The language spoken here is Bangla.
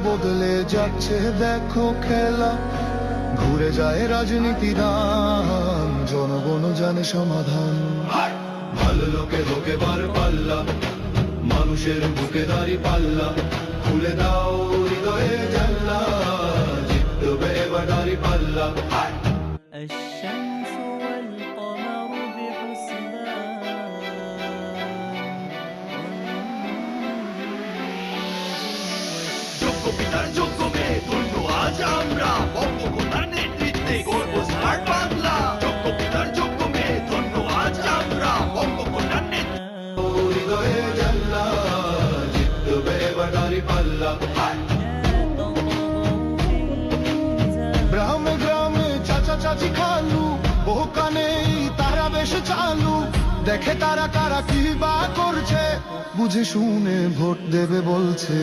বদলে যাচ্ছে দেখো খেলা, ঘুরে যায় রাজনীতি দান, জনগণ জানে সমাধান। ভালো লোকে লোকে বার পাল্লা, মানুষের বুকে দাঁড়ি পাল্লা, খুলে দাও হৃদয়ে জানলা, জিতবে এবার দাঁড়ি পাল্লা। الشمس والقمر بحسبان যোগ্য পিতার যোগ্য মেয়ে ধন্য আজ আমরা, বঙ্গকন্যার নেতৃত্বে গর্ব স্মার্ট বাংলা। যোগ্য পিতার যোগ্য মেয়ে ধন্য আজ আমরা, বঙ্গকন্যার নেতৃত্বে হৃদয়ে জানলা, জিতবে এবার দাঁড়ি পাল্লা। গ্রামে গ্রামে চাচা চাচি খালু, বোকানে তারা বেশ চালু, দেখে তারা কারা কি বা করছে, বুঝে শুনে ভোট দেবে বলছে।